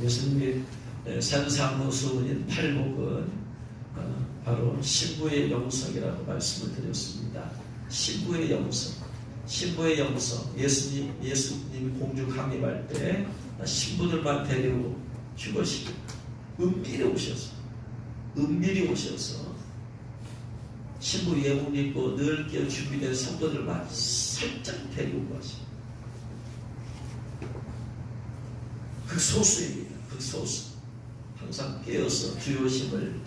예수님이 산상노수인 팔복은 바로 신부의 영성이라고 말씀을 드렸습니다. 신부의 영성, 신부의 영성. 예수님이 공주 강림할 때 신부들만 데리고 죽으시고 은밀히 오셔서 신부 예복 입고 늙게 준비된 성도들만 살짝 데리고 가시고, 극소수입니다. 극소수. 항상 깨어서 주의 오심을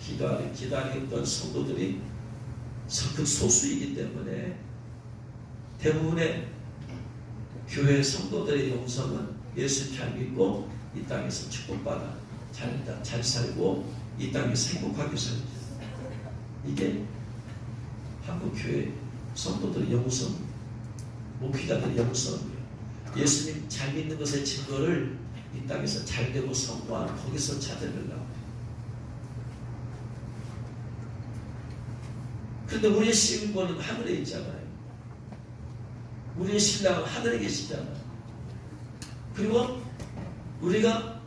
기다리던 성도들이 극소수이기 때문에 대부분의 교회 성도들의 영성은 예수 잘 믿고 이 땅에서 축복받아 잘 살고 이 땅에서 행복하게 살죠. 이게 한국 교회 성도들의 영성, 목회자들의 영성이에요. 예수님 잘 믿는 것의 증거를 이 땅에서 잘되고 성공한 거기서 찾으려고. 그런데 우리의 신부는 하늘에 있잖아요. 우리의 신랑은 하늘에 계시잖아요. 그리고 우리가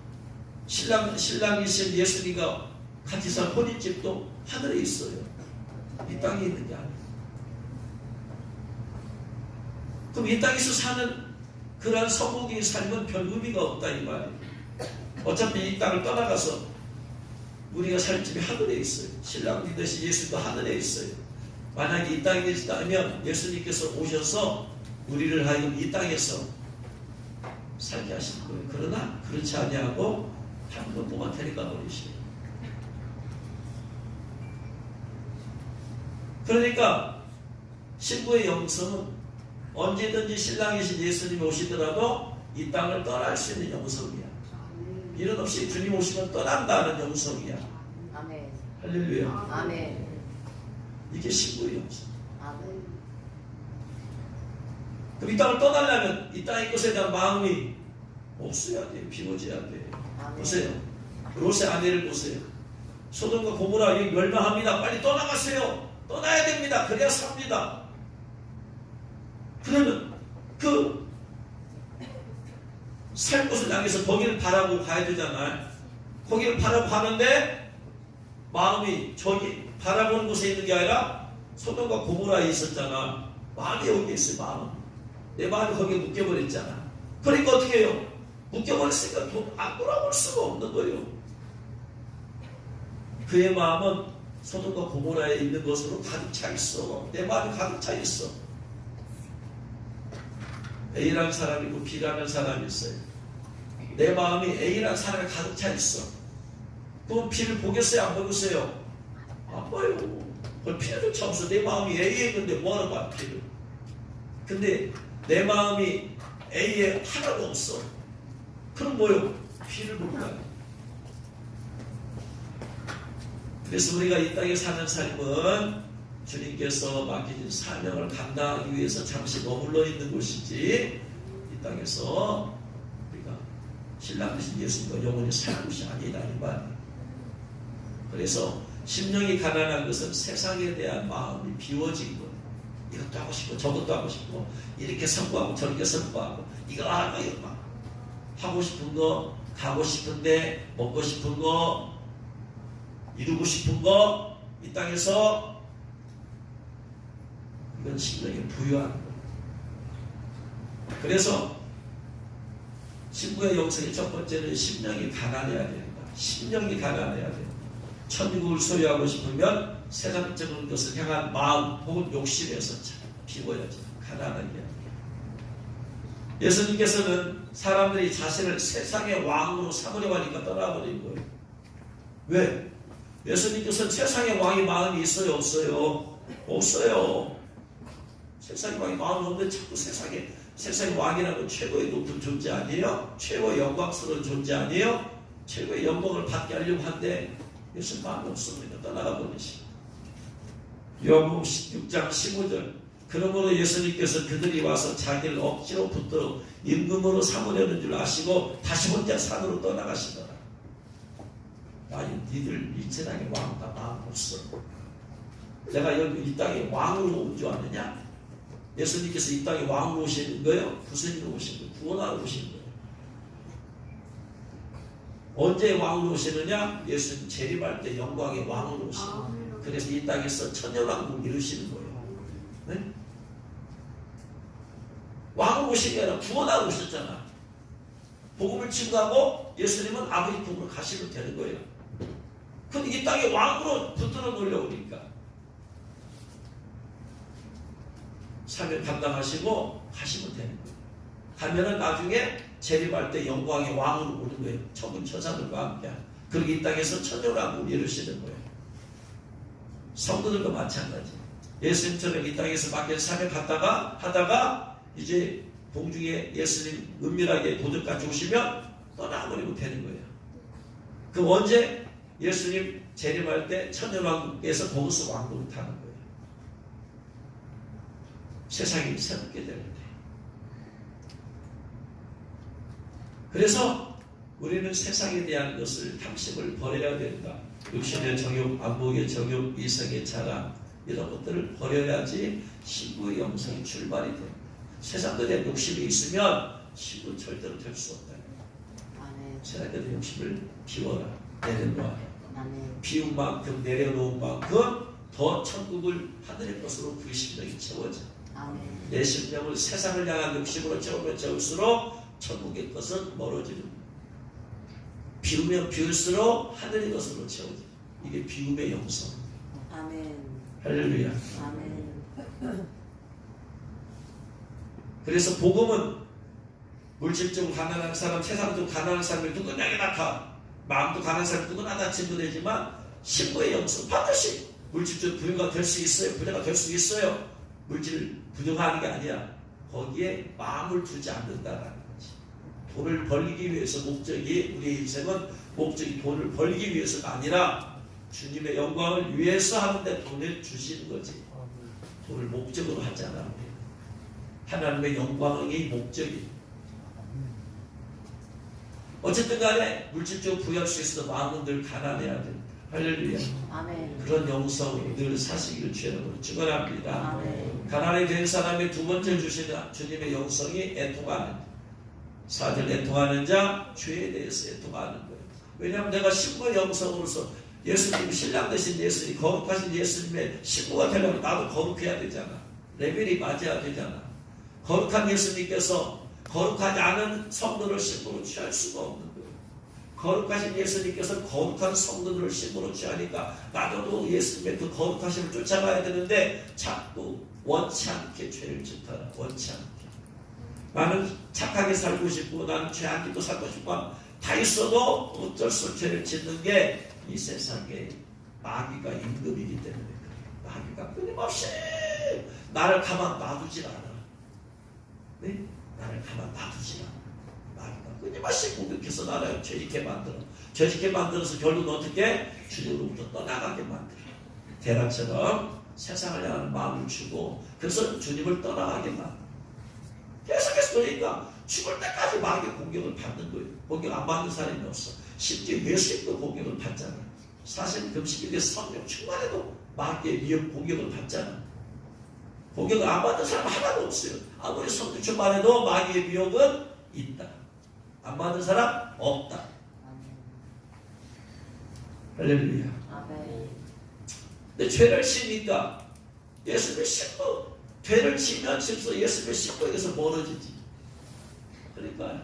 신랑이신 예수님과 같이 살 혼인집도 하늘에 있어요. 이 땅에 있는 게 아니에요. 그럼 이 땅에서 사는 그러한 성공의 삶은 별 의미가 없다 이 말이에요. 어차피 이 땅을 떠나가서 우리가 살 집이 하늘에 있어요. 신랑 믿으신 예수도 하늘에 있어요. 만약에 이 땅에 계시다면 예수님께서 오셔서 우리를 하여금 이 땅에서 살게 하실 거예요. 그러나 그렇지 아니하고 한 번 동안 데려가 버리시요. 그러니까 신부의 영성은 언제든지 신랑이신 예수님이 오시더라도 이 땅을 떠날 수 있는 영성이야. 이런 없이 주님 오시면 떠난다는 영성이야. 아멘. 할렐루야. 아멘. 이게 신부의 영성. 아멘. 그럼 이 땅을 떠나려면 이 땅의 것에 대한 마음이 없어야 돼. 비워져야 돼. 아멘. 보세요. 롯의 아내를 보세요. 소돔과 고모라 여기 멸망합니다. 빨리 떠나가세요. 떠나야 됩니다. 그래야 삽니다. 그러면 그 살 곳을 향해서 거기를 바라고 가야 되잖아요. 거기를 바라고 가는데 마음이 저기 바라보는 곳에 있는 게 아니라 소돔과 고모라에 있었잖아. 마음이 여기 있어요. 마음. 내 마음이 거기에 묶여버렸잖아. 그러니까 어떻게 해요? 묶여버렸으니까 안 돌아볼 수가 없는 거예요. 그의 마음은 소돔과 고모라에 있는 것으로 가득 차 있어. 내 마음이 가득 차 있어. A라는 사람이 있고 B라는 사람이 있어요. 내 마음이 A라는 사람이 가득 차 있어. 그럼 B를 보겠어요? 안 보겠어요? 안 봐요. 그걸 필요조차 없어. 내 마음이 A에 있는데 뭐하러 봐, B를. 근데 내 마음이 A에 하나도 없어. 그럼 뭐요? B를 보고 가요. 그래서 우리가 이 땅에 사는 삶은 주님께서 맡기신 사명을 감당하기 위해서 잠시 머물러 있는 곳이지, 이 땅에서 우리가 신랑 되신 예수님과 영원히 살 곳이 아니다 이 말이에요. 그래서 심령이 가난한 것은 세상에 대한 마음이 비워진 거예요. 이것도 하고 싶고 저것도 하고 싶고 이렇게 선구하고 저렇게 선구하고 이거 하고 이거 막 하고 싶은 거, 가고 싶은데 먹고 싶은 거, 이루고 싶은 거, 이 땅에서 이건 심령이 부유한 거예요. 그래서 신부의 영성의 첫 번째는 심령이 가난해야 된다. 심령이 가난해야 된다. 천국을 소유하고 싶으면 세상적인 것을 향한 마음 혹은 욕심에서 비워야지. 가난하게. 예수님께서는 사람들이 자신을 세상의 왕으로 삼으려고 하니까 떠나버린 거예요. 왜? 예수님께서는 세상의 왕의 마음이 있어요? 없어요? 없어요. 세상의 왕의 마음이 없는데 자꾸 세상의 왕이라는 최고의 높은 존재 아니에요? 최고의 영광스러운 존재 아니에요? 최고의 영광을 받게 하려고 하는데 예수님 마음이 없습니다. 떠나가 버리시. 요한복음 16장 15절. 그러므로 예수님께서 그들이 와서 자기를 억지로 붙들어 임금으로 삼으려는 줄 아시고 다시 혼자 산으로 떠나가시더라. 아니 니들 이 세상에 왕다 마음 없어. 내가 여기 이 땅에 왕으로 온 줄 아느냐? 예수님께서 이 땅에 왕으로 오시는 거예요? 구세주로 오신 거예요? 구원하러 오신 거예요. 언제 왕으로 오시느냐? 예수님 재림할 때 영광의 왕으로 오시는. 그래서 이 땅에서 천년왕국 이루시는 거예요. 네? 왕으로 오신 게 아니라 구원하러 오셨잖아. 복음을 증거하고 예수님은 아버지 품으로 가시면 되는 거예요. 근데 이 땅에 왕으로 붙들어 놓으려니까 사명 감당하시고 가시면 되는 거예요. 가면은 나중에 재림할 때 영광의 왕으로 오는 거예요. 천군 천사들과 함께. 그리고 이 땅에서 천년왕국을 이루시는 거예요. 성도들과 마찬가지. 예수님처럼 이 땅에서 밖에 사명 하다가 이제 공중에 예수님 은밀하게 도적같이 오시면 떠나버리면 되는 거예요. 그럼 언제? 예수님 재림할 때 천년왕국에서 거기서 왕국을 타는 거예요. 세상이 새롭게 되는데. 그래서 우리는 세상에 대한 것을 탐심을 버려야 된다. 육신의 정욕, 안목의 정욕, 이성의 자랑 이런 것들을 버려야지 신부의 영성이 출발이 됩니다. 세상에 대한 욕심이 있으면 신부는 절대로 될 수 없다. 세상에 대한 욕심을 비워라. 내려놓아. 비운 만큼 내려놓은 만큼 더 천국을 하늘의 것으로 그 심령이 채워져. 내 심령을 세상을 향한 욕심으로 채우면 채울수록 천국의 것은 멀어지는 거예요. 비우면 비울수록 하늘의 것으로 채워져. 이게 비움의 영성. 아멘. 할렐루야. 아멘. 그래서 복음은 물질적으로 가난한 사람, 세상적으로 가난한 사람이 누구냐게 나타. 마음도 가난한 사람이 누구나 다 증거되지만 신부의 영성 반드시 물질적으로 부유가 될 수 있어요. 부자가 될 수 있어요. 물질 부정하는 게 아니야. 거기에 마음을 두지 않는다라는 거지. 돈을 벌기 위해서 목적이 우리의 인생은 목적이 돈을 벌기 위해서가 아니라 주님의 영광을 위해서 하는데 돈을 주시는 거지. 돈을 목적으로 하잖아. 하나님의 영광이 목적이. 어쨌든 간에 물질적으로 부여할 수 있어도 마음은 늘 가난해야 된다. 할렐루야. 아멘. 그런 영성을 늘 사시기를 주님으로 축원합니다. 아멘. 가난이 된 사람의 두 번째 주시는 주님의 영성이 애통하는 사절 애통하는 자 죄에 대해서 애통하는 거예요. 왜냐하면 내가 신부의 영성으로서 예수님 신랑 되신 예수님 거룩하신 예수님의 신부가 되려면 나도 거룩해야 되잖아. 레벨이 맞아야 되잖아. 거룩한 예수님께서 거룩하지 않은 성도를 신부로 취할 수가 없는 거예요. 거룩하신 예수님께서 거룩한 성도들을 신부로 취하니까 나도 예수님의 그 거룩하심을 쫓아가야 되는데 자꾸 원치 않게 죄를 짓더라. 원치 않게. 나는 착하게 살고 싶고 나는 죄 안 짓고 살고 싶고 다 있어도 어쩔 수 없이 죄를 짓는 게 이 세상에 마귀가 임금이기 때문에 마귀가 끊임없이 나를 가만 놔두질 않아. 네? 나를 가만 놔두질 않아. 마귀가 끊임없이 공격해서 나를 죄짓게 만들어. 죄짓게 만들어서 결국은 어떻게? 주님으로부터 떠나가게 만들어. 대란처럼 세상을 향하는 마음을 주고 그래서 주님을 떠나가게 만들어. 계속해서 그러니까 죽을 때까지 마귀의 공격을 받는 거예요. 공격 안 받는 사람이 없어. 심지어 예수님도 공격을 받잖아. 사실 금식일에 성령 충만해도 마귀의 위협 공격을 받잖아. 공격을 안 받는 사람 하나도 없어요. 아무리 성령 충만해도 마귀의 위협은 있다. 안 받는 사람 없다. 할렐루야. 근데 죄를 지니까 예수님의 신부 죄를 지면 실수 예수님의 신부에게서 멀어지지. 그러니까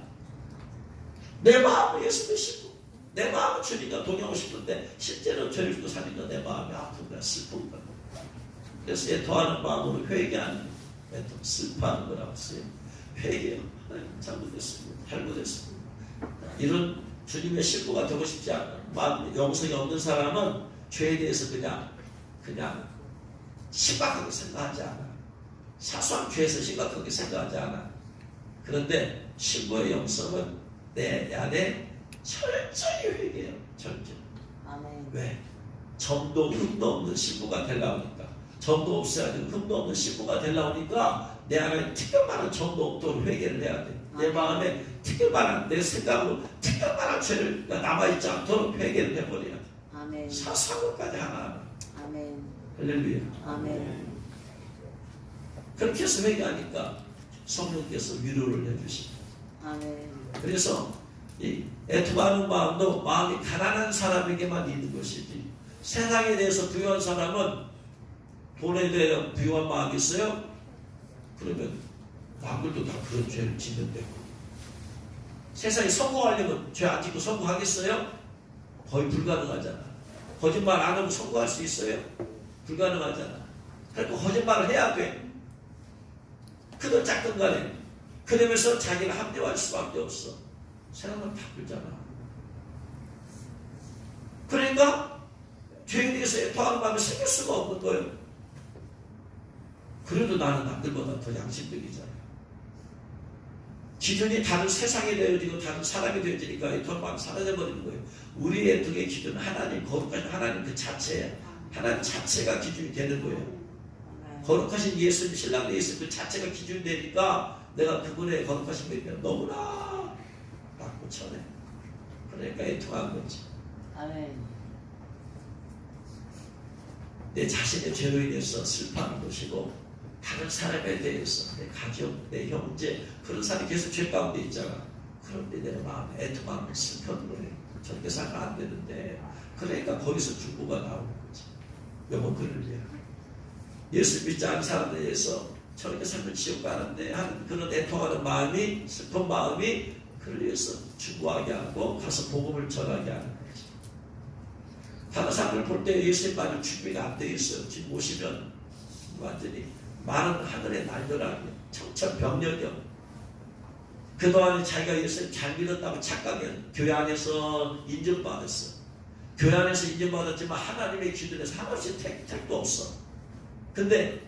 내 마음은 예수님의 신부 내 마음은 주님과 동행하고 싶은데 실제로 죄를 짓고 사니까 내 마음이 아픈 거야. 슬픈 거야. 그래서 애통하는 마음으로 회개하는 애통 슬퍼하는 거라고 했어요. 회개요. 잘못했습니다. 잘못했습니다. 이런 주님의 신부가 되고 싶지 않은 영성이 없는 사람은 죄에 대해서 그냥 심각하게 생각하지 않아. 사소한 죄에서 심각하게 생각하지 않아. 그런데 신부의 영성은 내 안에 철저히 회개해요. 철저히. 아멘. 왜? 점도 흠도 없는 신부가 되려니까. 점도 없어야 되고 흠도 없는 신부가 되려니까 내 안에 특별만한 점도 없도록 회개를 해야 돼. 내 마음에 특별만한 내 생각으로 특별만한 죄를 남아있지 않도록 회개를 해버려야 돼. 아멘. 사소한 것까지 하나. 아멘. 할렐루야. 아멘. 그렇게 해서 회개하니까 성령께서 위로를 해주십니다. 아멘. 그래서 이 애통하는 마음도 마음이 가난한 사람에게만 있는 것이지, 세상에 대해서 부유한 사람은 돈에 대한 부유한 마음이 있어요? 그러면 남들도 다 그런 죄를 짓는데, 세상에 성공하려면 죄 안 짓고 성공하겠어요? 거의 불가능하잖아. 거짓말 안 하고 성공할 수 있어요? 불가능하잖아. 그러니까 거짓말을 해야 돼. 크든 작든 간에. 그러면서 자기가 합리화할 수밖에 없어. 세상은 다 그렇잖아. 그러니까 죄에 대해서 애통하는 마음이 생길 수가 없는 거예요. 그래도 나는 남들보다 더 양심적이잖아요. 기준이 다른 세상이 되어지고 다른 사람이 되어지니까 애통하는 마음이 사라져버리는 거예요. 우리의 애통의 기준은 하나님, 거룩하신 하나님 그 자체야. 하나님 자체가 기준이 되는 거예요. 거룩하신 예수님, 신랑 예수 그 자체가 기준이 되니까 내가 그분의 거룩하신 것이 너무나 맞고 쳐내. 그러니까 애통한 거지. 아멘. 내 자신의 죄로 인해서 슬퍼하는 것이고, 다른 사람에 대해서 내 가족, 내 형제, 그런 사람이 계속 죄 가운데 있잖아. 그런데 내 마음에 애통하는 슬픈 거예요. 저렇게 살면 안 되는데. 그러니까 거기서 중보가 나오는 거지. 영혼 그를 위해. 예수 믿지 않은 사람들에 대해서 저렇게 살면 지옥 가는데 하는 그런 애통하는 마음이, 슬픈 마음이 그를 위해서 중보하게 하고 가서 복음을 전하게 하는 거지. 다른 사람을 볼 때 예수님만은 준비가 안 되어 있어요. 지금 오시면 완전히 많은 하늘의 날벼락이 청천벽력이요. 그동안에 자기가 예수님 잘 믿었다고 착각해. 교회 안에서 인정받았어. 교회 안에서 인정받았지만 하나님의 기준에서 한없이 택도 없어. 근데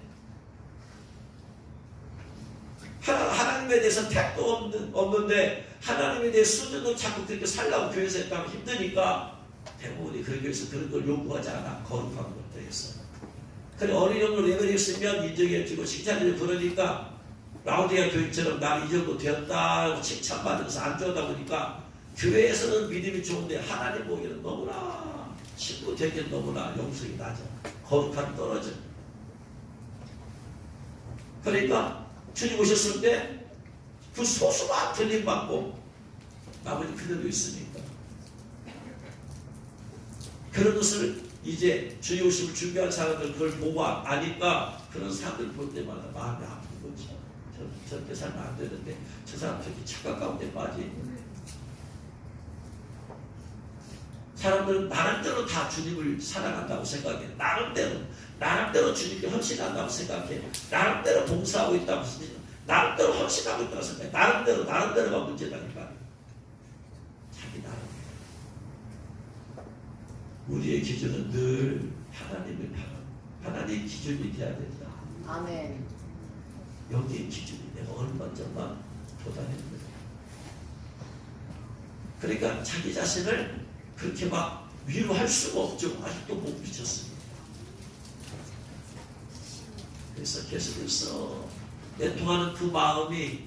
하나님에 대해서 택도 없는데 하나님에 대해 수준을 자꾸 그렇게 살라고 교회에서 했다면 힘드니까 대부분이 그 교회에서 그런 걸 요구하지 않아. 거룩한 것들에 있어. 그래, 어린 정도 레벨이 있으면 인정해주고 칭찬을 그러니까 라우디아 교육처럼 나는 이 정도 되었다 칭찬받으면서 안 좋다 보니까 교회에서는 믿음이 좋은데 하나님 보기에는 너무나 친구 되기엔 너무나 영성이 낮아. 거룩함이 떨어져. 그러니까 주님 오셨을 때 그 소수만 들림받고 나머지 그대로 있으니까 그런 것을 이제 주님 오심을 준비한 사람들 그걸 보고 아니까 그런 사람들 볼 때마다 마음이 아픈 거지. 저렇게 살면 안 되는데 저 사람 저렇게 착각 가운데 빠져 있는데 사람들은 나름대로 다 주님을 사랑한다고 생각해. 나름대로 주님께 헌신한다고 생각해. 나름대로 봉사하고 있다고 생각해. 나름대로 헌신하고 있다고 생각해. 나름대로가 문제다니까. 자기 나름대로. 우리의 기준은 늘 하나님을 하나님의 기준이 돼야 된다. 아멘. 여기의 기준이 내가 얼마 전만 도달했는데. 그러니까 자기 자신을 그렇게 막 위로할 수가 없죠. 아직도 못 미쳤습니다. 그래서 계속해서 애통하는 그 마음이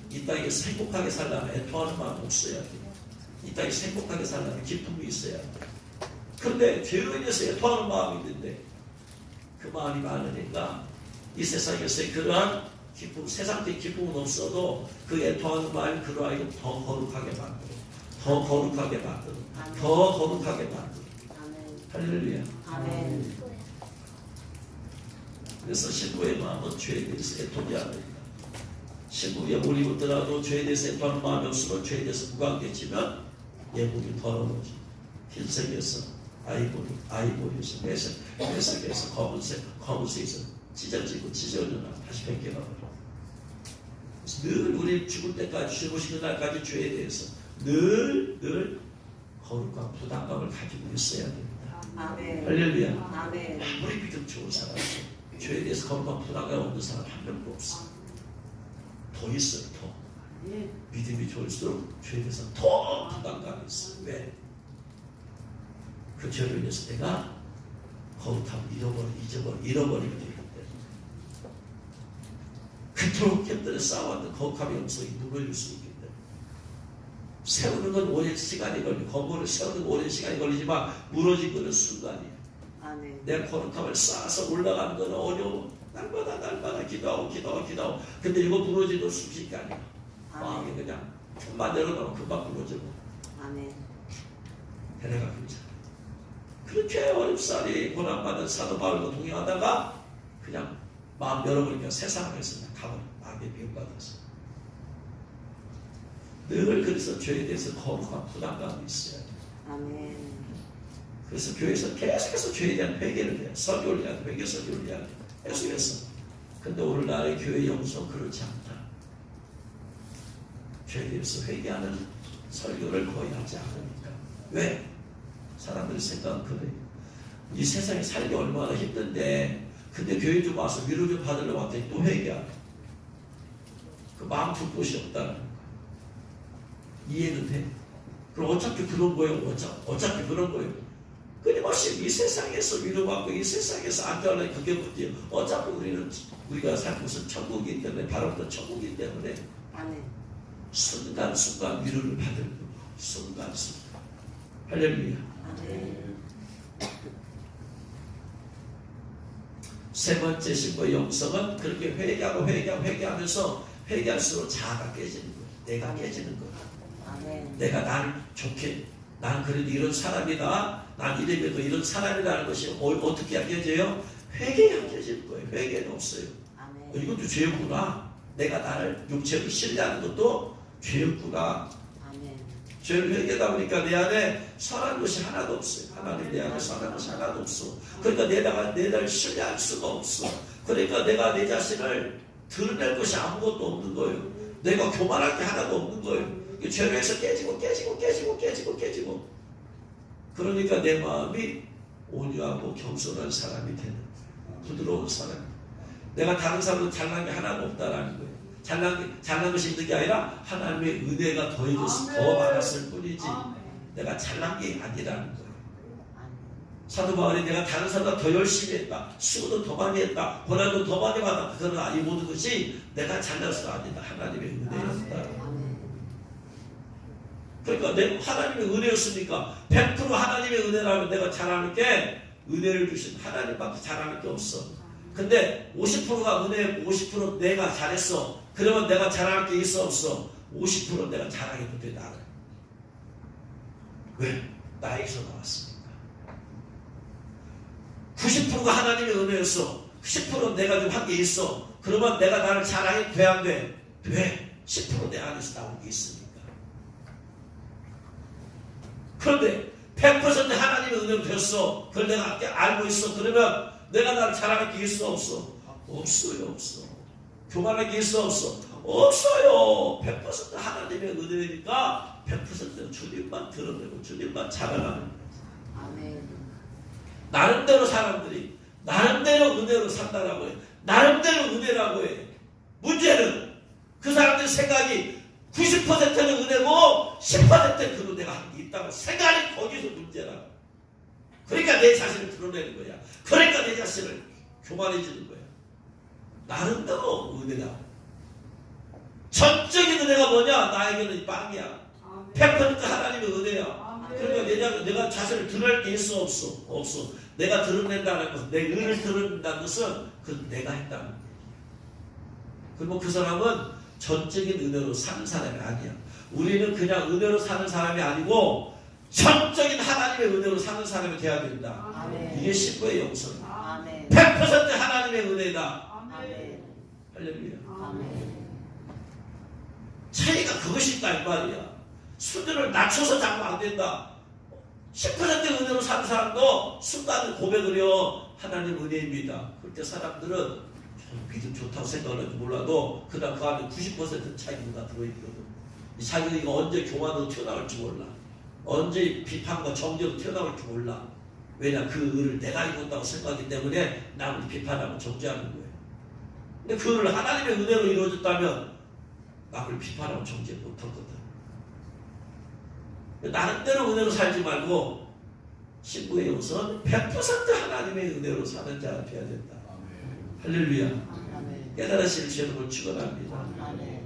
이 땅에서 행복하게 살려면 애통하는 마음 없어야 돼요. 이 땅에서 행복하게 살려면 기쁨이 있어야 돼요. 그런데 죄로 인해서 애통하는 마음이 있는데 그 마음이 많으니까 이 세상에서의 그러한 기쁨, 세상적인 기쁨은 없어도 그 애통하는 마음이 그러하여 더 거룩하게 만들어. 더 거룩하게 만들어. 더 거룩하게 만들어. 할렐루야. 아멘. 그래서 신부의 마음은 죄에 대해서 애통이 안 된다. 신부에 몰입 있더라도 죄에 대해서 애통하는 마음이 없으면 죄에 대해서 무관계치면 예복이 더러워져. 흰색에서 아이보리에서 회색에서 검은색에서 찢어지고 다시 벗겨가 버려. 늘 우리 죽을 때까지 죽으시는 날까지 죄에 대해서 늘 거룩한 부담감을 가지고 있어야 됩니다. 아멘. 할렐루야. 아멘. 아무리 믿음 좋은 사람, 죄에 대해서 거룩한 부담감 없는 사람 한 명도 없어. 더 있어요, 더. 믿음이 좋을수록 죄에 대해서 더 부담감이 있어. 왜? 그 죄로 인해서 내가 거룩함을 잃어버리게 되기 때문에. 그토록 곁들여 쌓아왔던 거룩함의 영성이 무너질 수 있기 때문에. 세우는 건 오랜 시간이 걸리고, 건물을 세우는 건 오랜 시간이 걸리지만, 무너진 것은 순간이에요. 아멘. 내 거룩함을 쌓아서 올라가는 건 어려워. 날마다 기도하고. 근데 이거 무너지는 순식간이야. 마음이 그냥 틈만 열어놓으면 금방 부러지고 아멘. 해내가 그렇잖아. 그렇게 어렵사리 고난받은 사도 바울과 동행하다가 그냥 마음 열어버리니까 세상에서 가버려. 마음의 미움받아서. 늘 그래서 죄에 대해서 거룩한 부담감이 있어야 돼. 아멘. 그래서 교회에서 계속해서 죄에 대한 회개를 해요. 설교를 해야 돼. 회개 설교를 해야 돼. 계속해서. 근데 오늘날의 교회 영성 그렇지 않다. 죄에 대해서 회개하는 설교를 거의 하지 않으니까. 왜? 사람들이 생각은 그래. 이 세상에 살기 얼마나 힘든데 근데 교회 좀 와서 위로 좀 받으려고 왔더니 또 회개하네. 그 마음 둘 곳이 없다는 거야. 이해는 돼. 그럼 어차피 그런 거예요. 어차피 그런 거예요. 끊임없이 이 세상에서 위로받고 이 세상에서 안전하게 그게 문제예요. 어차피 우리가 살 곳은 천국이기 때문에 바로부터 천국이기 때문에 아멘. 순간순간 위로를 받을 거예요. 순간순간. 할렐루야. 아멘. 세 번째 신부의 영성은 그렇게 회개하면서 회개할수록 자아가 깨지는 거예요. 내가 깨지는 거예요. 아멘. 내가 나를 좋게 난 그래도 이런 사람이다. 난 이래도 이런 사람이라는 것이 어떻게 깨져요? 회개가 깨지는 거예요. 회개는 없어요. 아멘. 이것도 죄였구나. 내가 나를 육체로 신뢰하는 것도 죄였구나. 아멘. 죄를 회개하다 보니까 내 안에 선한 것이 하나도 없어요. 하나님 내 안에 선한 것이 하나도 없어. 그러니까 내 나를 신뢰할 수가 없어. 그러니까 내가 내 자신을 드러낼 것이 아무것도 없는 거예요. 내가 교만할 게 하나도 없는 거예요. 죄로 해서 깨지고 그러니까 내 마음이 온유하고 겸손한 사람이 되는 거예요. 부드러운 사람. 내가 다른 사람도 잘난 게 하나도 없다라는 거예요. 잘난 것이 있는 게 아니라 하나님의 은혜가 더해져서 더 많았을 뿐이지 내가 잘난 게 아니라는 거예요. 사도 바울이 내가 다른 사람보다 더 열심히 했다. 수고도 더 많이 했다. 고난도 더 많이 받았다. 그러나 이 모든 것이 내가 잘나서 아니다. 하나님의 은혜였다. 그러니까 하나님의 은혜였으니까 100% 하나님의 은혜라면 내가 잘하는 게 은혜를 주신 하나님밖에 잘하는 게 없어. 근데 50%가 은혜였고 50% 내가 잘했어. 그러면 내가 잘할 게 있어 없어? 50% 내가 잘하게 돼 나를. 왜? 나에게서 나왔으니까. 90%가 하나님의 은혜였어. 10% 내가 좀 한 게 있어. 그러면 내가 나를 잘하게 돼 안 돼? 돼. 10% 내 안에서 나온 게 있으니까. 그런데 100% 하나님의 은혜로 됐어. 그걸 내가 알고 있어. 그러면 내가 나를 잘하게 게 있어 없어? 없어요. 없어. 교만하게 게 있어 없어? 없어요. 100% 하나님의 은혜니까 100% 주님만 드러내고 주님만 자랑하는 거예요. 아멘. 나름대로 사람들이 나름대로 은혜로 산다라고 해. 나름대로 은혜라고 해. 문제는 그 사람들 생각이 90%는 은혜고 10%는 그 은혜가 한 게 있다고 생각이 거기서 문제라고. 그러니까 내 자신을 드러내는 거야. 그러니까 내 자신을 교만해지는 거야. 나름대로 은혜다. 전적인 은혜가 뭐냐? 나에게는 빵이야. 100% 하나님의 은혜야. 그러니까 내가 자신을 드러낼 게 있어 없어? 없어. 내가 드러낸다는 것은 내 은혜를 드러낸다는 것은 그 내가 했다는 거야. 그리고 그 사람은 전적인 은혜로 사는 사람이 아니야. 우리는 그냥 은혜로 사는 사람이 아니고 전적인 하나님의 은혜로 사는 사람이 돼야 된다. 아멘. 이게 신부의 영성이야. 아멘. 100% 하나님의 은혜다. 아멘. 할렐루야. 아멘. 차이가 그것이 있다 이 말이야. 수준을 낮춰서 잡으면 안 된다. 10% 은혜로 사는 사람도 순간 고백을 해요. 하나님 은혜입니다. 그때 사람들은 믿음 좋다고 생각하는지 몰라도 그다음 그 안에 90% 차이가 들어있거든. 이 자기가 언제 교만으로 튀어나올지 몰라. 언제 비판과 정죄로 튀어나올지 몰라. 왜냐 그 의를 내가 입었다고 생각하기 때문에 남을 비판하고 정죄하는 거예요. 근데 그 의를 하나님의 은혜로 이루어졌다면 남을 비판하고 정죄 못하거든. 나름대로 은혜로 살지 말고 신부의 영성은 100% 하나님의 은혜로 사는 자가 되어야 된다. 할렐루야. 아멘. 깨달으실 주님을 축원합니다. 아멘.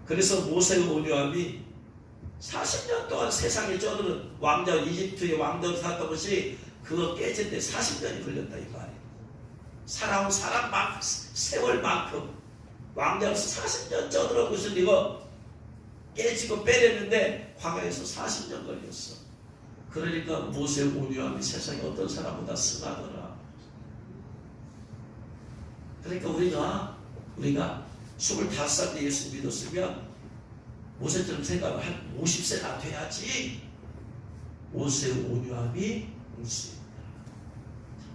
그래서 모세의 온유함이 40년 동안 세상에 쩌드는 왕자 이집트의 왕자로 살았던 것이 그거 깨진데 40년이 걸렸다 이 말이에요. 살아온 사람만큼 세월만큼 왕자로서 40년 쩌들어 것을 이거 깨지고 빼냈는데 광야에서 40년 걸렸어. 그러니까 모세의 온유함이 세상에 어떤 사람보다 승하더라. 그러니까 우리가 25살 때 예수 믿었으면 모세처럼 생각을 한 50세나 돼야지 모세의 온유함이 올 수 있다.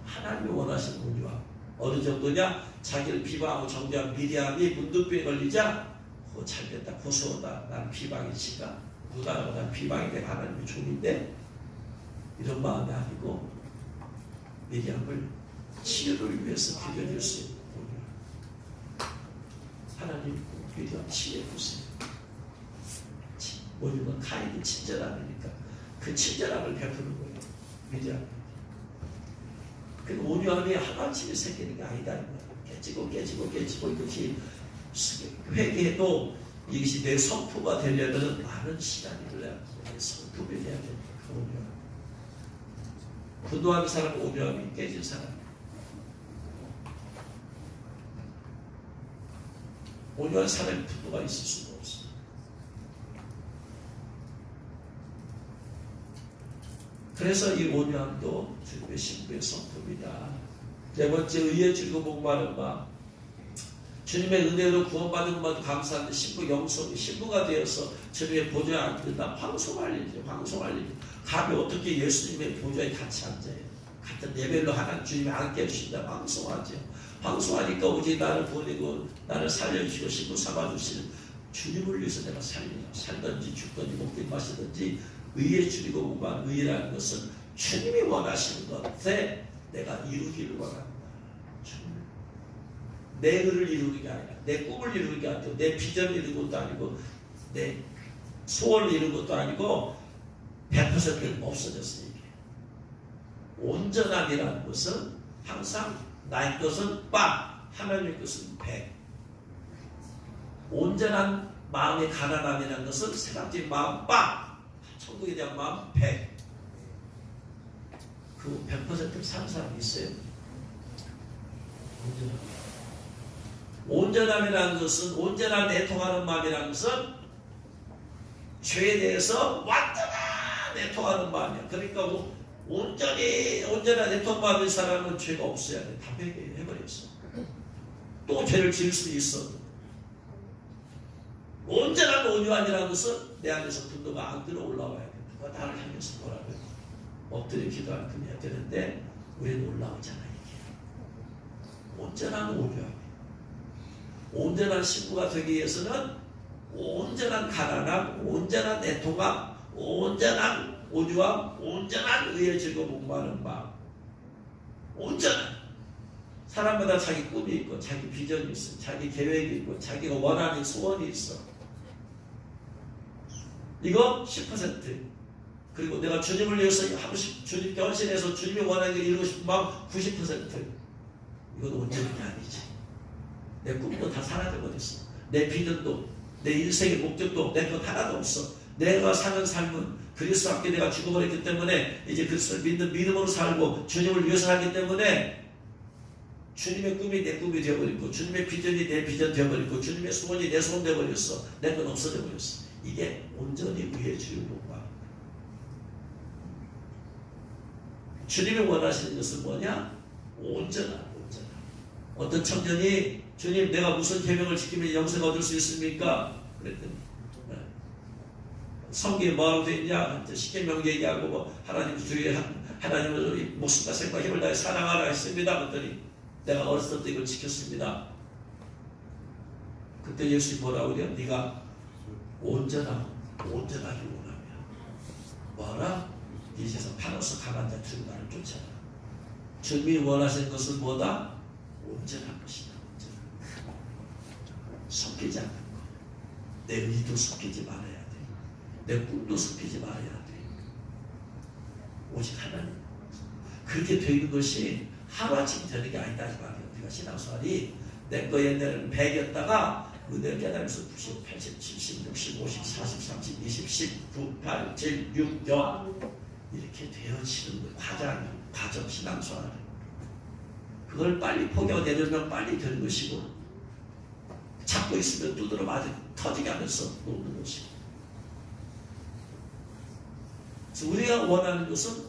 하나님이 원하시는 온유함 어느 정도냐? 자기를 비방하고 정죄한 미디안이 문둥병에 걸리자 잘됐다 고소하다 나는 비방이 지가 무당하고 난 비방이 내 하나님의 종인데 이런 마음이 아니고 미디안을 치유를 위해서 빌려줄 수 있는 온유함. 하나님 미디안 치유해주세요. 온유는 카인의 친절함이니까 그 친절함을 베푸는 거예요. 미디안. 그리고 온유함이 하나쯤에 생기는 게 아니다. 깨지고 이것이 회개해도 이것이 내 성품화 되려면 많은 시간이 걸려야 내 성품이 돼야 됩니다. 그 온유함. 분노하는 사람은 온유함이 깨진 사람. 온유한 사람이 분노가 있을 수가 없어. 그래서 이 온유함도 주님의 신부의 성품이다. 네 번째, 의에 즐거워 목마른 마음. 주님의 은혜로 구원받은 것만도 감사한데 신부가 되어서 주님의 보좌에 앉는다. 황송할 일이죠. 감히 어떻게 예수님의 보좌에 같이 앉아요. 같은 레벨로 하나님 주님이 앉게 해주신다. 황송하죠. 황송하니까 오직 나를 보내고 나를 살려주시고 신부 삼아주시는 주님을 위해서 내가 살든지 죽든지 먹든 마시든지 의에 줄이고 목마른 의라는 것은 주님이 원하시는 것에 내가 이루기를 원합니다. 내 의를 이루는 게 아니라 내 꿈을 이루는 게 아니고 내 비전을 이루는 것도 아니고 내 소원을 이루는 것도 아니고 100%는 없어졌어요. 이게. 온전함이라는 것은 항상 나의 것은 빵, 하나님의 것은 100. 온전한 마음의 가난함이라는 것은 세상적인 마음 빵, 천국에 대한 마음 100. 그 100% 사는 사람이 있어요. 온전함이라는 것은 온전한 내통하는 마음이라는 것은 죄에 대해서 완전한 내통하는 마음이야. 그러니까 온전한 내통 마음인 사람은 죄가 없어야 돼. 다 회개해버렸어. 또 죄를 지을 수 있어. 온전한 온유함이라는 것은 내 안에서 분노가 안 들어올라와야 돼. 누가 나를 향해서 뭐라고 해. 엎드려 기도할 뿐이야 되는데 우리는 올라오잖아. 이게 온전한 온유함. 온전한 신부가 되기 위해서는 온전한 가난함, 온전한 애통함, 온전한 온유함, 온전한 의에 즐거워 목마른 마음. 온전한 사람마다 자기 꿈이 있고 자기 비전이 있어, 자기 계획이 있고 자기가 원하는 소원이 있어. 이거 10%. 그리고 내가 주님을 위해서 주님께 헌신해서 주님이 원하는 걸 이루고 싶은 마음 90%. 이건 온전한 게 아니지. 내 꿈도 다 사라져버렸어. 내 비전도 내 인생의 목적도 내 것 하나도 없어. 내가 사는 삶은 그리스도 함께 내가 죽어버렸기 때문에 이제 그리스도를 믿는 믿음으로 살고 주님을 위해서 살기 때문에 주님의 꿈이 내 꿈이 되어버리고 주님의 비전이 내 비전 되어버리고 주님의 소원이 내 소원 되어버렸어. 내 건 없어져 버렸어. 이게 온전히 의에 주는 거야. 주님이 원하시는 것은 뭐냐? 온전한. 어떤 청년이 주님 내가 무슨 계명을 지키면 영생 얻을 수 있습니까? 그랬더니 성경에 뭐라고 되어 있냐? 십계명 얘기하고 뭐 하나님 주위에 하나님을 목숨과 생과 힘을 다해 사랑하라 했습니다. 그랬더니 내가 어렸을 때 이걸 지켰습니다. 그때 예수님이 뭐라고 그래요? 네가 온전하기 원하면 뭐라? 이 세상 팔아서 가난 자 두고 나를 쫓아라. 주님이 원하시는 것은 뭐다? 온전한 것이다. 섞이지 않는 것. 내 의도 섞이지 말아야 돼. 내 꿈도 섞이지 말아야 돼. 오직 하나님. 그렇게 되는 것이 하루아침 되는 게 아니다. 이 말이에요. 우리가 신앙생활이 내 거 옛날에는 100이었다가 은혜를 깨달으면서 90, 80, 70, 60, 50, 40, 30, 20, 10, 9, 8, 7, 6, 0 이렇게 되어지는 과정 신앙생활. 그걸 빨리 포기하고 내려면 빨리 되는 것이고 잡고 있으면 두드러 맞아 터지게 하면서 놓는 것이. 그래서 우리가 원하는 것은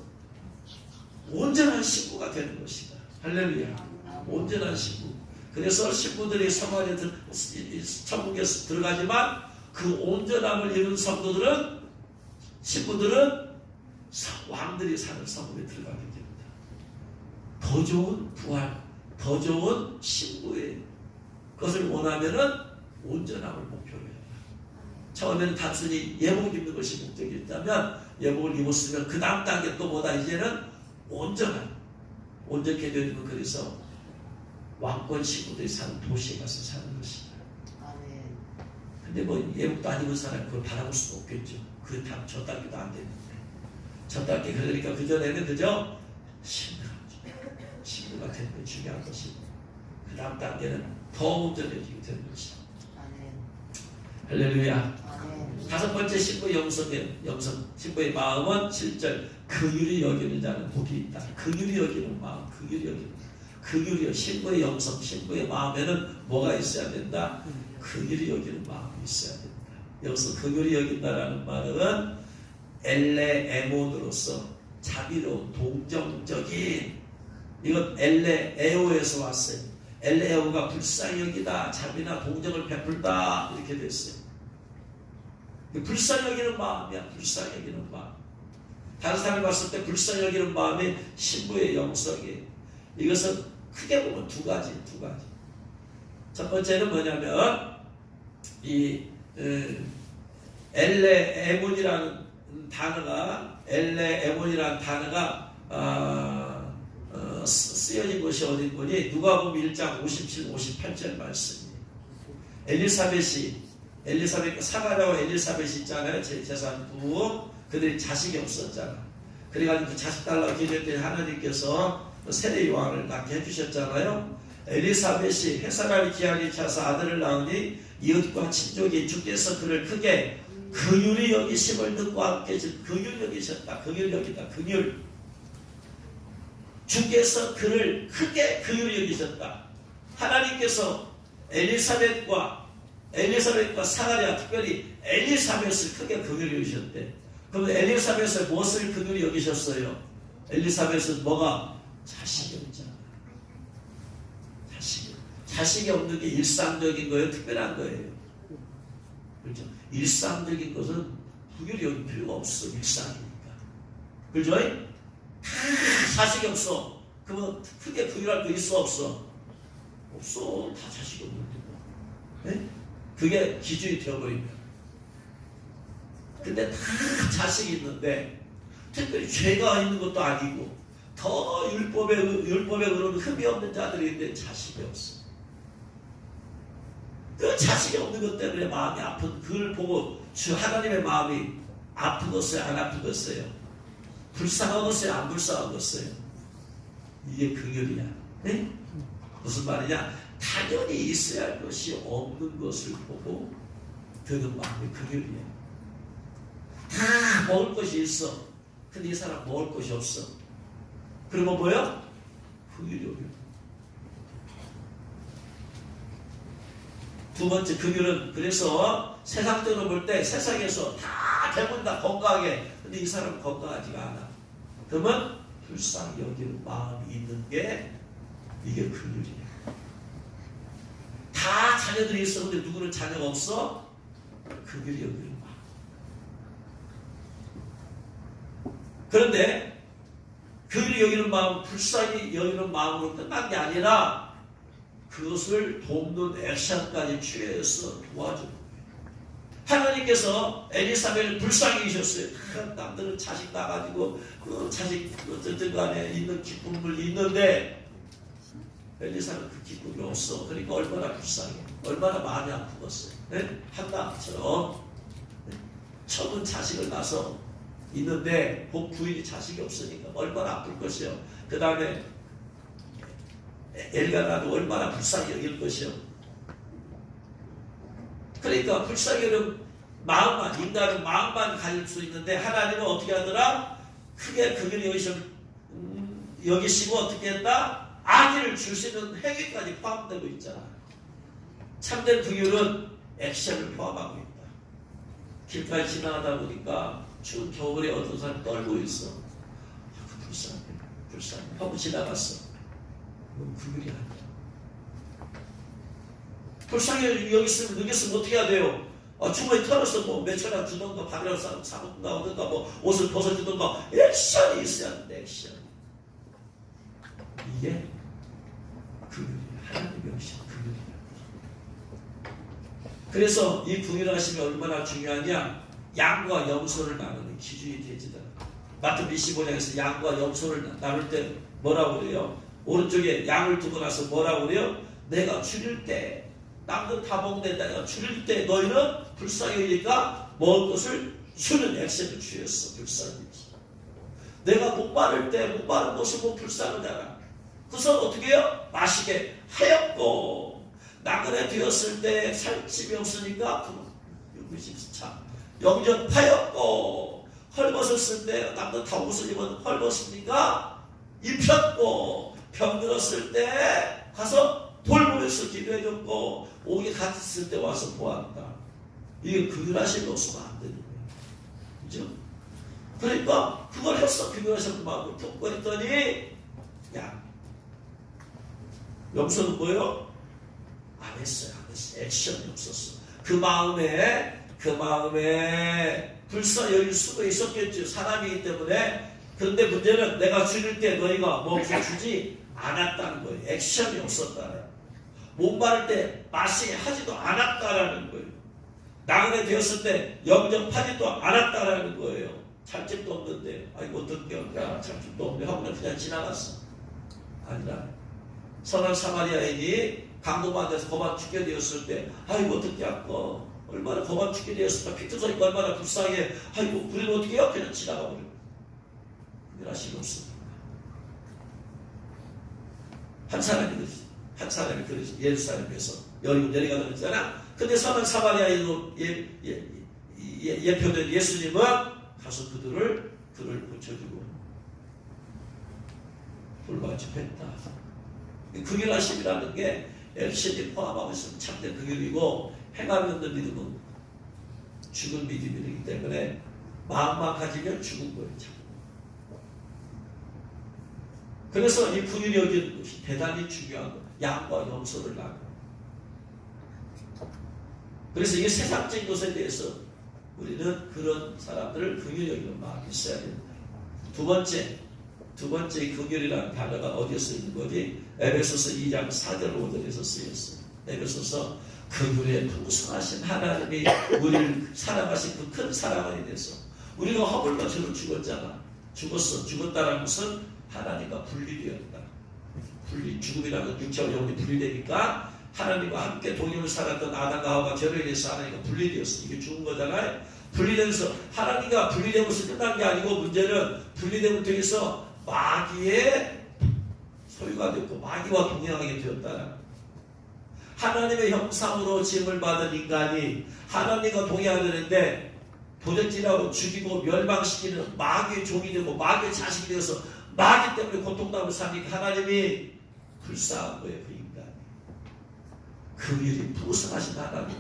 온전한 신부가 되는 것이다. 할렐루야. 온전한 신부. 그래서 신부들이 성화에 천국에 들어가지만 그 온전함을 이룬 성도들은 신부들은 왕들이 사는 성읍에 들어가게 됩니다. 더 좋은 부활, 더 좋은 신부의 것을 원하면은 온전함을 목표로 해야 합니다. 처음에는 단순히 예복 입는 것이 목적이었다면 예복을 입었으면 그 다음 단계 또 뭐다 이제는 온전케 되는 것. 그래서 왕권 신부들이 사는 도시에 가서 사는 것이다. 아멘. 근데 뭐 예복도 안 입은 사람이 그걸 바라볼 수도 없겠죠. 그 다음 저 단계도 안 되는데 저 단계 그러니까 그 전에는 그저 신부가 되는 게 중요한 것이고 그 다음 단계는 더 온전해지게 되는 것이다. 아멘. 할렐루야. 아멘. 다섯 번째 신부의 영성 신부의 마음은 7절 긍휼히 여기는 자는 복이 있다. 긍휼히 여기는 마음, 긍휼히 여기는 긍휼히 신부의 영성, 신부의 마음에는 뭐가 있어야 된다? 긍휼히 여기는 마음이 있어야 된다. 여기서 긍휼히 여긴다라는 말은 엘레에몬으로서 자비로운 동정적인, 이건 엘레에오에서 왔어요. 엘레에오가 불쌍히 여기다, 자비나 동정을 베풀다 이렇게 됐어요. 불쌍히 여기는 마음이야. 불쌍히 여기는 마음. 다른 사람이 봤을 때 불쌍히 여기는 마음이 신부의 영성이에요. 이것은 크게 보면 두 가지. 첫 번째는 뭐냐면 이 엘레에몬이라는 단어가 쓰여진 것이 어디 보니 누가복음 1장 57, 58절 말씀이에요. 엘리사벳 사가랴와 엘리사벳이 있잖아요. 제사부 그들이 자식이 없었잖아. 그래가지고 그 자식 달라고 기도했더니 하나님께서 세례 요한을 낳게 해주셨잖아요. 엘리사벳이 해사라를 기한이 차서 아들을 낳으니 이웃과 친족이 주께서 그를 크게 긍휼히 여기심을 듣고 함께 긍휼히 여기셨다. 긍휼히 여기다. 긍휼. 주께서 그를 크게 긍휼히 여기셨다. 하나님께서 엘리사벳과 사가랴, 특별히 엘리사벳을 크게 긍휼히 여기셨대. 그럼 엘리사벳을 무엇을 긍휼히 여기셨어요? 엘리사벳은 뭐가? 자식이 없잖아. 자식이 없는 게 일상적인 거예요? 특별한 거예요? 그렇죠? 일상적인 것은 긍휼히 여길 필요가 없어. 일상이니까. 그렇죠? 자식이 없어. 그러면 크게 긍휼할 거 있어 없어? 없어. 다 자식이 없는데 뭐. 네? 그게 기준이 되어버린 거야. 근데 다 자식이 있는데 특별히 죄가 있는 것도 아니고 더 율법에 의로는 흠이 없는 자들이 있는데 자식이 없어. 그 자식이 없는 것 때문에 마음이 아픈, 그걸 보고 주 하나님의 마음이 아프겠어요? 안 아프겠어요? 불쌍하겠어요? 안 불쌍하겠어요? 이게 긍휼이야. 네? 무슨 말이냐? 당연히 있어야 할 것이 없는 것을 보고 드는 마음이 긍휼이야. 다 먹을 것이 있어. 근데 이 사람 먹을 것이 없어. 그러면 뭐야? 긍휼이 오려. 두 번째 긍휼은 그래서 세상적으로 볼 때 세상에서 다 대부분 다 건강하게, 근데 이 사람은 건강하지가 않아. 그러면 불쌍히 여기는 마음이 있는 게 이게 긍휼이야. 다 자녀들이 있어. 근데 누구는 자녀가 없어? 긍휼히 여기는 마음. 그런데 긍휼히 여기는 마음, 불쌍히 여기는 마음으로 끝난 게 아니라 그것을 돕는 액션까지 취해서 도와주는 거예요. 하나님께서 엘리사벳을 불쌍히 여기셨어요. 남들은 자식 나가지고 그 자식 어쨌든 간에 있는 기쁨을 있는데 엘리사는 그 기쁨이 없어. 그러니까 얼마나 불쌍해. 얼마나 마음이 아프겠어요. 네? 한나처럼 처음 자식을 낳아서 있는데 그 부인이 자식이 없으니까 얼마나 아플 것이요. 그 다음에 엘가나도 얼마나 불쌍히 여길 것이요. 그러니까 불쌍히 여기는 마음만, 인간은 마음만 가질 수 있는데 하나님은 어떻게 하더라? 크게 긍휼히 여기시고 어떻게 했다? 아기를 줄 수 있는 행위까지 포함되고 있잖아. 참된 긍휼은 액션을 포함하고 있다. 길가에 지나가다 보니까 추운 겨울에 어떤 사람이 떨고 있어. 불쌍해 하고 지나갔어. 그건 긍휼이 아니야. 불쌍해 여기 있으면 어떻게 해야 돼요? 주머니 털어서 뭐 몇천 원 주던가 밥이라도 사먹든가 오든가 뭐 옷을 벗어주던가 액션이 있어야 하는데 액션. 이게 긍휼이야. 하나님의 역시 긍휼이야. 그래서 이 긍휼하심이 얼마나 중요하냐? 양과 염소를 나누는 기준이 되지다. 마태 25장에서 양과 염소를 나눌 때 뭐라고 그래요? 오른쪽에 양을 두고 나서 뭐라고 그래요? 내가 줄일 때 남들 다 먹는데 내가 줄일 때 너희는 불쌍하니까 먹을 것을 주는 액션을 취했어. 불쌍히. 내가 목마를 때 목마른 것을 뭐 불쌍하잖아. 그래서 어떻게 해요? 마시게 하였고 나그네 되었을 때 살집이 없으니까 영접하였고 헐벗었을 때 남들 다 옷을 입은 헐벗으니까 입혔고 병들었을 때 가서 돌보면서 기도해줬고 옥에 갇혔을 때 와서 보았다. 이게 긍휼하심이 없으면 안 되는 거예요. 그죠? 그러니까 그걸 했어. 긍휼하심을 마음을 품고 했더니 야 염소는 뭐예요? 안 했어요. 액션이 없었어. 그 마음에 불쌍히 여길 수도 있었겠죠. 사람이기 때문에. 그런데 문제는 내가 줄일 때 너희가 먹어 주지 않았다는 거예요. 액션이 없었다는 거예요. 목마를 때 마시게 하지도 않았다라는 거예요. 나그네 되었을 때 영접하지도 않았다라는 거예요. 살집도 없는데 아이고 어떻게 할까? 살집도 없는데 하고 그냥 지나갔어. 아니라 선한 사마리아인이 강도만에서 고만 죽게 되었을 때 아이고 어떻게 할까? 얼마나 고만 죽게 되었을까? 피투성이가 얼마나 불쌍해. 아이고 우리는 어떻게 해요? 그냥 지나가 버려. 긍휼하심이 없습니다. 한 사람이 그러지. 예루살렘에서 여리고 내려가다 그랬잖아. 근데 선한 사마리아인으로 예표된 예수님은 가서 그를 고쳐주고 돌봐주겠다. 긍휼하심이라는 게 액션이 포함하고 있으면 참된 긍휼이고 행함이 없는 믿음은 죽은 믿음이기 때문에 마음만 가지면 죽은 거예요. 그래서 이 긍휼이 여기는 것이 대단히 중요한 거예요. 양과 염소를 나누고. 그래서 이게 세상적인 것에 대해서 우리는 그런 사람들을 긍휼히 여기는 마음이 있어야 된다. 두 번째 긍휼이라는 단어가 어디에 있는 거지? 에베소서 2장 4절 5절에서 쓰였어요. 에베소서 긍휼에 풍성하신 하나님이 우리를 사랑하신 그 큰 사랑에 대해서 우리가 허물과 죄로 죽었잖아. 죽었다라는 것은 하나님과 분리되었다. 죽음이라는 육체와 영혼이 분리되니까 하나님과 함께 동행을 살았던 아담과 하와가 죄로 인해서 하나님과 분리되었어. 이게 죽은 거잖아요. 분리되면서 하나님과 분리되면서 끝난 게 아니고 문제는 분리됨을 통해서 마귀의 소유가 됐고 마귀와 동행하게 되었다. 하나님의 형상으로 지음을 받은 인간이 하나님과 동행하게 되는데 도적질하고 죽이고 멸망시키는 마귀의 종이 되고 마귀의 자식이 되어서 마귀 때문에 고통당하며 사니까 하나님이 불쌍한 거예요. 그 인간이. 긍휼이 풍성하신 하나님.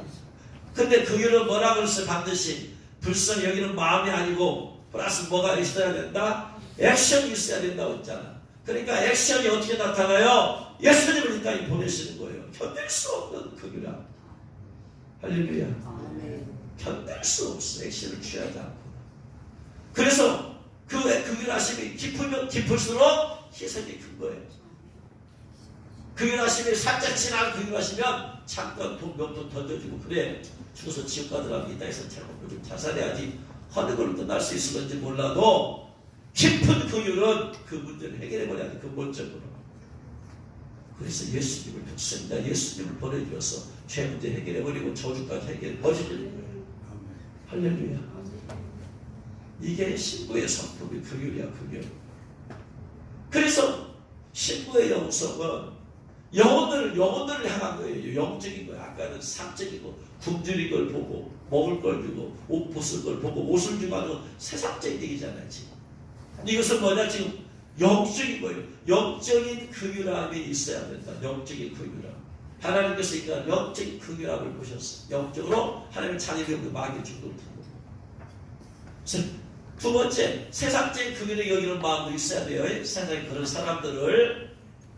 근데 긍휼은 뭐라고 했어요? 반드시 불쌍히 여기는 마음이 아니고 플러스 뭐가 있어야 된다? 액션이 있어야 된다고 했잖아. 그러니까 액션이 어떻게 나타나요? 예수님을 이 땅에 보내시는 거예요. 견딜 수 없는 긍휼함. 할렐루야. 견딜 수 없어. 액션을 취하지 않고. 그래서 그 긍휼하심이 깊으면 깊을수록 희생이 큰 거예요. 긍휼하심이 살짝 지나고 긍휼하시면 잠깐 돈 몇 돈 던져주고 그래 죽어서 지옥 가더라도 이 땅에서 좀 자살해야지 하는 걸로 끝날 수 있을지 몰라도 깊은 긍휼은 그 문제를 해결해버려야 돼. 근본적으로. 그래서 예수님을 믿습니다. 예수님을 보내주어서 죄 문제 해결해버리고 저주까지 해결해버리는 거예요. 할렐루야. 이게 신부의 성품이 긍휼이야. 긍휼. 그래서 신부의 영성은 영혼들을 향한 거예요. 영적인 거예요. 아까는 상적이고 굶주린 걸 보고 먹을 걸 주고 옷 벗을 걸 보고 옷을 주고 아주 세상적인 얘기잖아요. 지금. 이것은 뭐냐? 지금 영적인 거예요. 영적인 긍휼함이 있어야 된다. 영적인 긍휼함. 하나님께서 인간 영적인 긍휼함을 보셨어. 영적으로 하나님의 자녀들을 마귀의 죽도록 하고. 두 번째, 세상적인 긍휼을 여기는 마음도 있어야 돼요. 세상에 그런 사람들을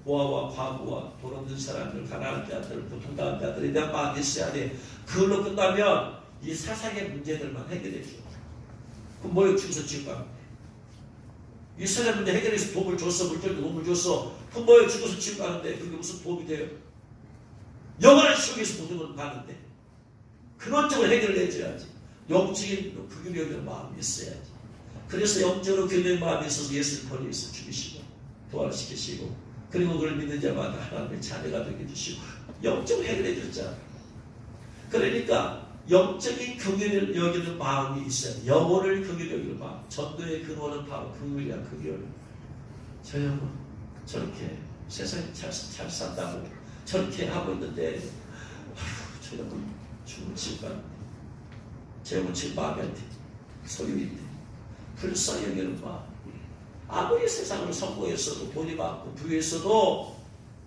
고아와 과부와 돈 없는 사람들, 가난한 자들, 고통당한 자들에 대한 마음이 있어야 돼. 그걸로 끝나면 이 세상의 문제들만 해결해 줘. 그럼 뭐에 죽어서 지옥 가면 돼. 이 세상 문제 해결해서 도움을 줬어, 물질도 도움을 줬어. 그럼 뭐에 죽어서 지옥 가는데 그게 무슨 도움이 돼요? 영원한 지옥에서 모든 걸 가는데 그런 쪽으로 해결을 해줘야지. 영적인 긍휼이 여기는 마음이 있어야지. 그래서 영적으로 긍휼의 마음이 있어서 예수를 버리면서 죽이시고 도활시키시고 그리고 그걸 믿는 자마다 하나님의 자녀가 되게 해주시고 영적으로 해결해 줬잖아. 그러니까 영적인 긍휼을 여기는 마음이 있어야 돼. 영혼을 긍휼히 여기는 마음. 전도의 근원은 바로 긍휼이야. 긍휼. 저 형은 저렇게 세상에 잘 산다고 저렇게 하고 있는데 저 형은 죽을 지가 제 형은 지금 마음이 안 돼. 소유인데 불쌍히 여기는 마음. 아무리 세상으로 성공했어도 돈이 많고 부유했어도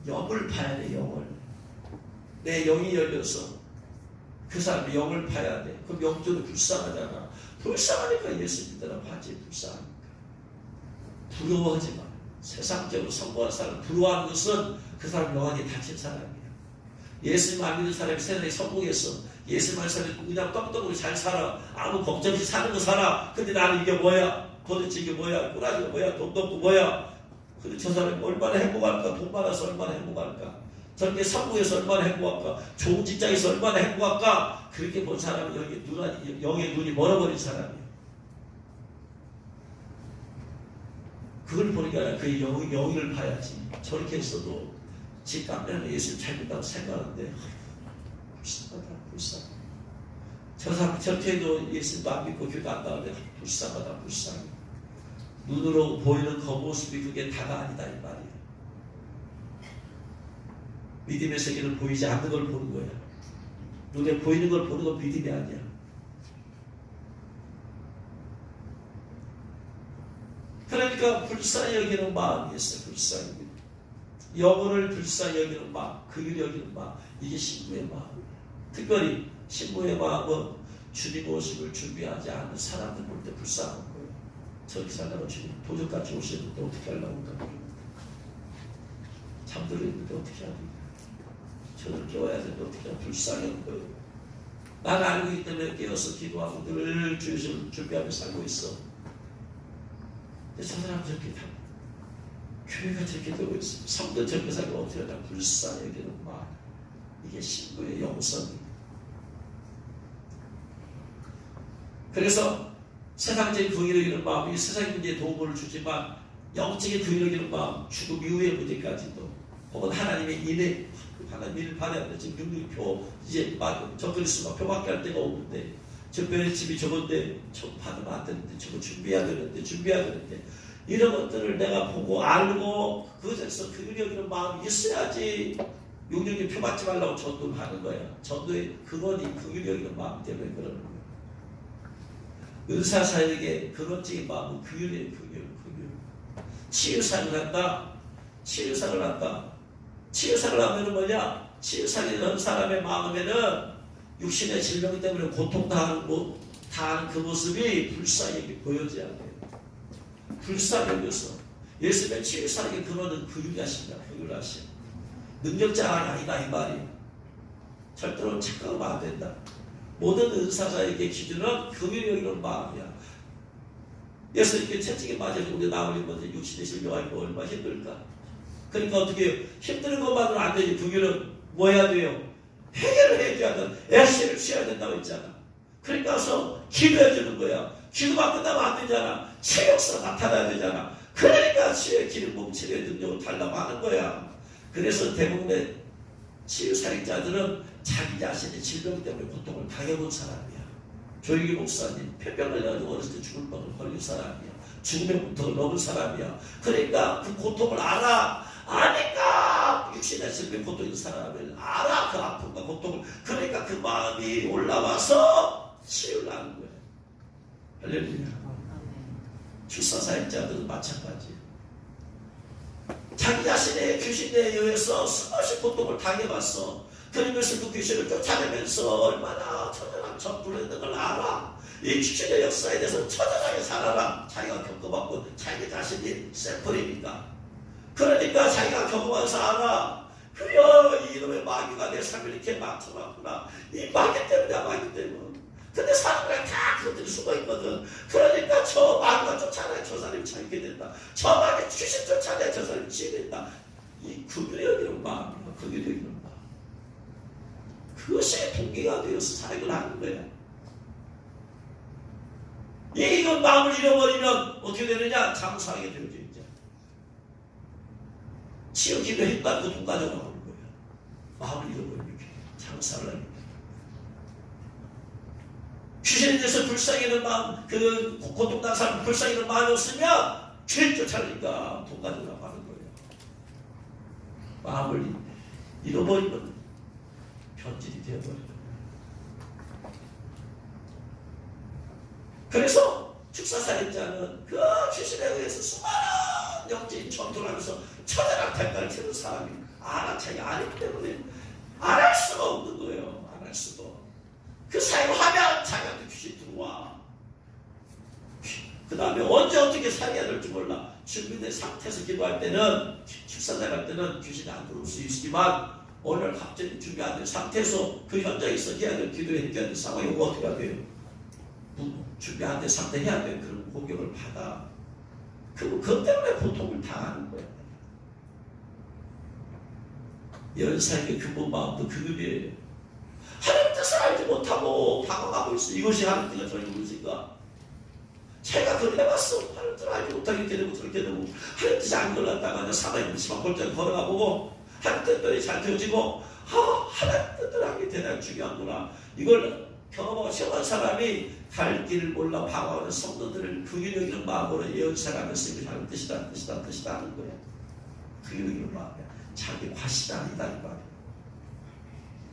영을 봐야 돼. 영을. 내 영이 열려서 그 사람의 영을 봐야 돼. 그럼 영적으로 불쌍하잖아. 불쌍하니까 예수 믿으라 하지. 불쌍하니까. 부러워하지 마. 세상적으로 성공한 사람 부러워하는 것은 그 사람 영혼이 다친 사람이야. 예수님 안 믿는 사람이 세상에 성공했어. 예수님 안 사람이 그냥 똑똑하게 잘 살아. 아무 걱정 없이 사는 거 살아. 근데 나는 이게 뭐야? 도대체 이게 뭐야? 꾸라지가 뭐야? 돈도 없고 뭐야? 근데 저 사람이 얼마나 행복할까? 돈 많아서 얼마나 행복할까? 저렇게 성공해서 얼마나 행복할까? 좋은 직장에서 얼마나 행복할까? 그렇게 본 사람은 영의 눈이 멀어버린 사람이에요. 그걸 보는 게 아니라 그 영을 봐야지. 저렇게 했어도 지 깜짝이야 예수를 잘 믿다고 생각하는데 불쌍하다. 불쌍해. 저 사람 저렇게 해도 예수도 안 믿고 교회 안 나오는데 불쌍하다. 불쌍해. 눈으로 보이는 그 모습이 그게 다가 아니다 이 말이에요. 믿음의 세계는 보이지 않는 걸 보는 거야. 눈에 보이는 걸 보는 건 믿음이 아니야. 그러니까 불쌍히 여기는 마음이 있어요. 불쌍히 여기는. 영혼을 불쌍히 여기는 마음, 긍휼히 여기는 마음. 이게 신부의 마음이에요. 특별히 신부의 마음은 주님 오심을 준비하지 않는 사람들 볼 때 불쌍한 거예요. 저렇게 살다가 주님 도적같이 오시는데 어떻게 하려고 할까? 잠들어 있는데 어떻게 하냐? 저를 깨워야 되는데 어떻게 하냐? 불쌍한 거예요. 난 알고 있기 때문에 깨워서 기도하고 늘 주의를 준비하며 살고 있어. 근데 저 사람 저렇게 다 교회가 저렇게 되고 있어. 성도 저렇게 살고 어떻게 하냐? 불쌍히 여기는 마음. 이게 신부의 영성이에요. 그래서 세상적인 긍휼을 여기는 마음이 세상 문제에 도움을 주지만 영적인 긍휼을 여기는 마음, 죽음 이후의 문제까지도 혹은 하나님의 인애, 하나님 일을 받아야 되는데 지금 6.6표 이제 적그리스도가 표밖에 할 데가 없는데 저 별의 집이 저건데 저 받으면 안 되는데 저거 준비해야 되는데 이런 것들을 내가 보고 알고 그것에서 긍휼이 여기는 마음이 있어야지 6.6표 받지 말라고 전도를 하는 거야. 전도의 근원이 긍휼이 여기는 마음 때문에 그러는 거야. 은사사에게 근원적인 마음은 긍휼이에요. 긍휼. 치유사를 한다. 치유사를 하면 뭐냐? 치유사를 하는 사람의 마음에는 육신의 질병 때문에 고통당하는 그 모습이 불쌍히 보여져야 돼요. 불쌍히 여겨서 예수님의 치유사에게 근원은 긍휼하십니다. 긍휼하심. 능력자가 아니다 이 말이에요. 절대로 착각하면 안 된다. 모든 은사자에게 기준은 긍휼히 여기는 마음이야. 예수님께 채찍에 맞아서 우리 나오는 건데 육신의 질병하고 얼마나 힘들까? 그러니까 어떻게 힘드는 것만으로는 안 되지. 긍휼은 뭐 해야 돼요? 해결을 해줘야 돼. 액션을 취해야 된다고 했잖아. 그러니까 와서 기도해 주는 거야. 기도가 끝나면 안 되잖아. 체력사 나타나야 되잖아. 그러니까 치유의 기름 부음 치료의 능력을 달라고 하는 거야. 그래서 대부분의 치유사역자들은 자기 자신의 질병 때문에 고통을 당해본 사람이야. 조익기 목사님 폐병 걸려가지고 어렸을 때 죽을 뻔을 걸린 사람이야. 죽음의 고통을 넘은 사람이야. 그러니까 그 고통을 아니까 육신의 질병 고통인 사람을 알아. 그 아픔과 고통을. 그러니까 그 마음이 올라와서 치유를 하는 거야. 할렐루야. 출산사역자들은 마찬가지야. 자기 자신의 귀신에 의해서 수없이 고통을 당해봤어. 그러면서 그 귀신을 쫓아내면서 얼마나 처절한 전투를 했는 걸 알아. 이 귀신의 역사에 대해서 처절하게 살아라. 자기가 겪어봤고 자기 자신이 샘플이니까. 그러니까 자기가 경험해서 알아. 그려 이놈의 마귀가 내 삶을 이렇게 망쳐놨구나. 이 마귀 때문이야, 마귀 때문에. 근데 사람들이 다 그것들이 숨어있거든. 그러니까 저 마귀가 쫓아내 저 사람이 참게 된다. 저 마귀 귀신 쫓아내 저 사람이 지낸다. 이 긍휼히 여기는 마음이야. 긍휼히 여기는 마음. 그것이 동기가 되어서 사역을 하는 거야. 이건 마음을 잃어버리면 어떻게 되느냐? 장사하게 되죠. 이제 치유기도 했다고 돈 가져가는 거야. 마음을 잃어버리면 장사를 하는 거야. 귀신에 대해서 불쌍히는 마음, 그 고통난 사람 불쌍히는 마음이 없으면 죄 쫓아내니까 돈 가져가고 하는 거예요. 마음을 잃어버리면 변질이 되어버려요. 그래서 축사살인자는 그 귀신에 의해서 수많은 영적인 전투를 하면서 처절한 대가를 치는 사람이 자기 아니기 때문에 안 할 수가 없는 거예요. 안 할 수가. 그 사역을 하면 자기한테 귀신이 들어와. 그 다음에 언제 어떻게 살해야 될지 몰라. 준비된 상태에서 기도할 때는, 축사살 할 때는 귀신이 안 들어올 수 있지만 오늘 갑자기 준비 안 된 상태에서 그 현장에서 해야 될 기도를 해야 될 상황이 오면 어떻게 해야 돼요? 준비 안 된 상태 해야 돼. 그런 공격을 받아. 그것 때문에 고통을 당하는 거야. 연사에게 근본 마음도 그급이에요. 하나님 뜻을 알지 못하고 방황하고 있어. 이것이 하나님 뜻을 전혀 모르니까. 자기가 그걸 해봤어. 하나님 뜻을 알지 못하게 이렇게 되고 저렇게 되고 하나님 뜻이 안 걸렸다가 사방에 무심한 골짜기 걸어가보고 하나님 뜻들이 잘 되어지고 하나님 뜻을 하게 되나 중요한구나. 이걸 경험하고 체험한 사람이 갈 길을 몰라 방황하는 성도들을 긍휼히 여기는 마음으로 예언사가면서 이것이 하나님 뜻이다 하는 거야. 긍휼히 여기는 마음이야. 자기 과실이 아니다 이 말이야.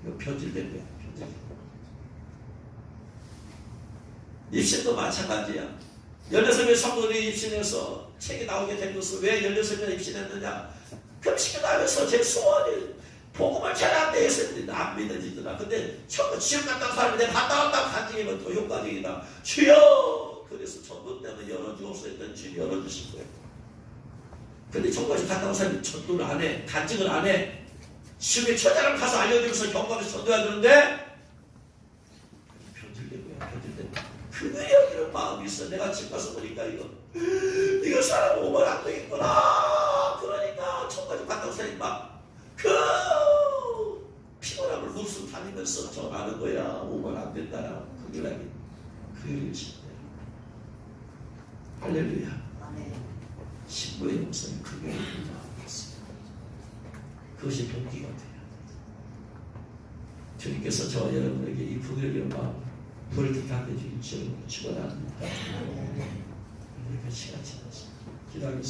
이거 변질된 거야. 변질. 입신도 마찬가지야. 16명 성도들이 입신해서 책이 나오게 된 것은 왜 16명 입신했느냐? 금식하면서 제 소원이 복음을 전하는데 했었는데 안 믿어지더라. 근데 처음 지옥 갔다 온 사람이 내가 갔다 왔다 간증이면 더 효과적이다. 주여! 그래서 전도 때문에 열어주옵소서 했더니 주님 열어주실 거예요. 근데 전까지 갔다 온 사람이 전도를 안 해. 간증을 안 해. 지옥의 처자를 가서 알려주면서 경험하면서 전도해야 되는데 변질된 거야. 변질된 거야. 그거에 여기는 마음이 있어. 내가 집 가서 보니까 이거 사람 오면 안 되겠구나. 그러니까 전까지 갔다 온 사람이 막 피곤함을 무슨 다니면서 전하는 거야. 오면 안 된다. 그게 진짜. 할렐루야. 신부의 목소리 크게 나왔습니다. 그것이 동기가 돼야 돼. 주님께서 저 여러분에게 이 긍휼의 마음 불뜻하게 주시는 축원합니다. 우리가 시간 지났습니다. 기도하겠습니다.